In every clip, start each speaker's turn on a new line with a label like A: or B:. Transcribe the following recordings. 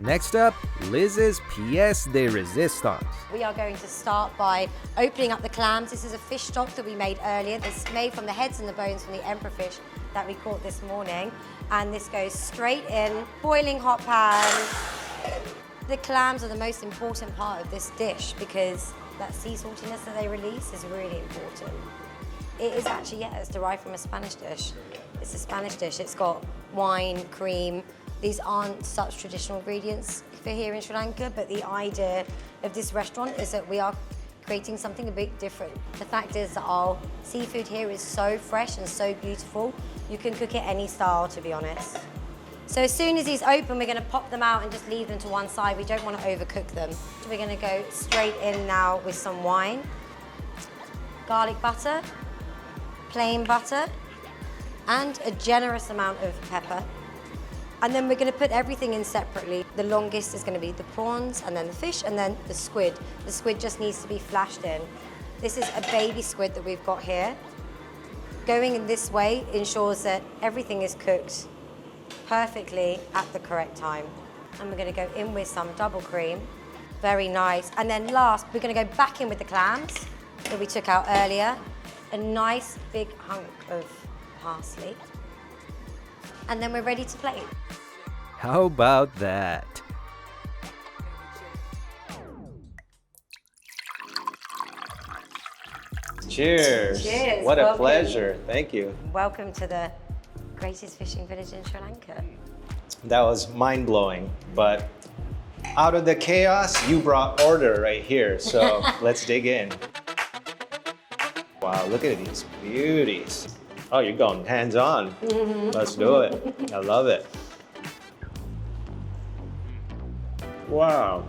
A: Next up, Liz's pièce de résistance.
B: We are going to start by opening up the clams. This is a fish stock that we made earlier. It's made from the heads and the bones from the emperor fish that we caught this morning. And this goes straight in, boiling hot pan. The clams are the most important part of this dish because that sea saltiness that they release is really important. It is actually, it's derived from a Spanish dish. It's a Spanish dish. It's got wine, cream. These aren't such traditional ingredients for here in Sri Lanka, but the idea of this restaurant is that we are creating something a bit different. The fact is that our seafood here is so fresh and so beautiful, you can cook it any style, to be honest. So as soon as these open, we're gonna pop them out and just leave them to one side. We don't want to overcook them. So we're gonna go straight in now with some wine, garlic butter, plain butter, and a generous amount of pepper. And then we're going to put everything in separately. The longest is going to be the prawns, and then the fish, and then the squid. The squid just needs to be flashed in. This is a baby squid that we've got here. Going in this way ensures that everything is cooked perfectly at the correct time. And we're going to go in with some double cream. Very nice. And then last, we're going to go back in with the clams that we took out earlier. A nice big hunk of parsley. And then we're ready to plate.
A: How about that?
C: Cheers.
B: Cheers.
C: What a
B: Welcome.
C: pleasure. Thank you.
B: Welcome to the greatest fishing village in Sri Lanka.
C: That was mind-blowing, but out of the chaos, you brought order right here. So let's dig in. Wow, look at these beauties. Oh, you're going hands-on. Let's do it. I love it. Wow.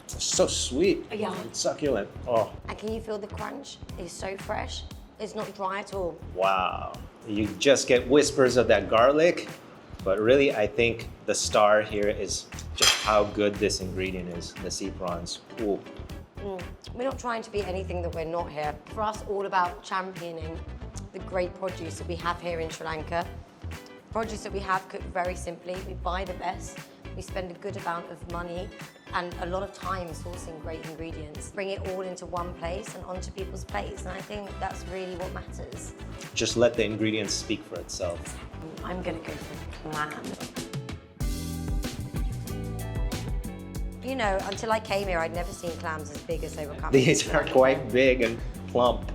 C: It's so sweet.
B: Yeah.
C: It's succulent. Oh,
B: And can you feel the crunch? It's so fresh. It's not dry at all.
C: wow. You just get whispers of that garlic, but really I think the star here is just how good this ingredient is, the sea prawns. Ooh.
B: We're not trying to be anything that we're not here. For us, all about championing the great produce that we have here in Sri Lanka. Produce that we have cooked very simply. We buy the best. We spend a good amount of money and a lot of time sourcing great ingredients. Bring it all into one place and onto people's plates. And I think that's really what matters.
C: Just let the ingredients speak for itself.
B: I'm gonna go for the clam. You know, until I came here, I'd never seen clams as big as they were coming.
C: These are quite big and plump.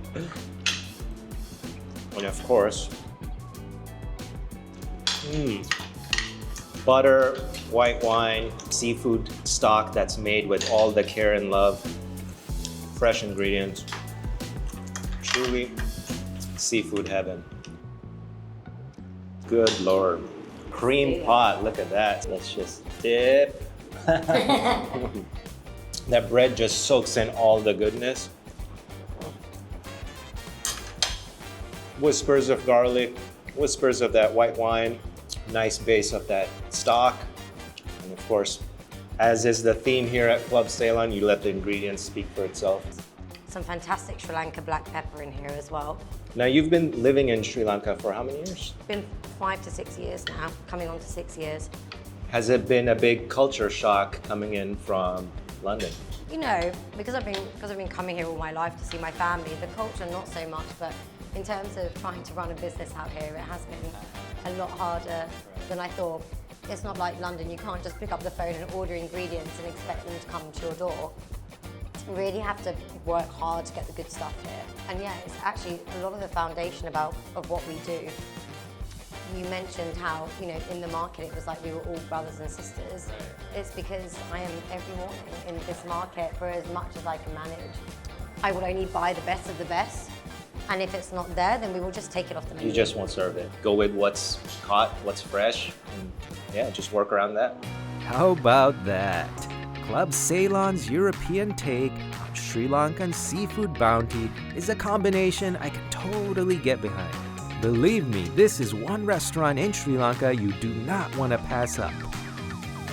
C: And of course, butter, white wine, seafood stock that's made with all the care and love, fresh ingredients. Truly seafood heaven. Good Lord. Cream pot, look at that. Let's just dip. That bread just soaks in all the goodness. Whispers of garlic, whispers of that white wine, nice base of that stock. And of course, as is the theme here at Club Ceylon, you let the ingredients speak for itself.
B: Some fantastic Sri Lanka black pepper in here as well.
C: Now you've been living in Sri Lanka for how many years?
B: It's been 5 to 6 years now, coming on to 6 years.
C: Has it been a big culture shock coming in from London?
B: You know, because I've been coming here all my life to see my family, the culture not so much, but in terms of trying to run a business out here, it has been a lot harder than I thought. It's not like London, you can't just pick up the phone and order ingredients and expect them to come to your door. You really have to work hard to get the good stuff here. And yeah, it's actually a lot of the foundation of what we do. You mentioned how, you know, in the market it was like we were all brothers and sisters. It's because I am every morning in this market for as much as I can manage. I will only buy the best of the best. And if it's not there, then we will just take it off the menu.
C: You just won't serve it. Go with what's caught, what's fresh, and yeah, just work around that.
A: How about that? Club Ceylon's European take on Sri Lankan seafood bounty is a combination I can totally get behind. Believe me, this is one restaurant in Sri Lanka you do not want to pass up.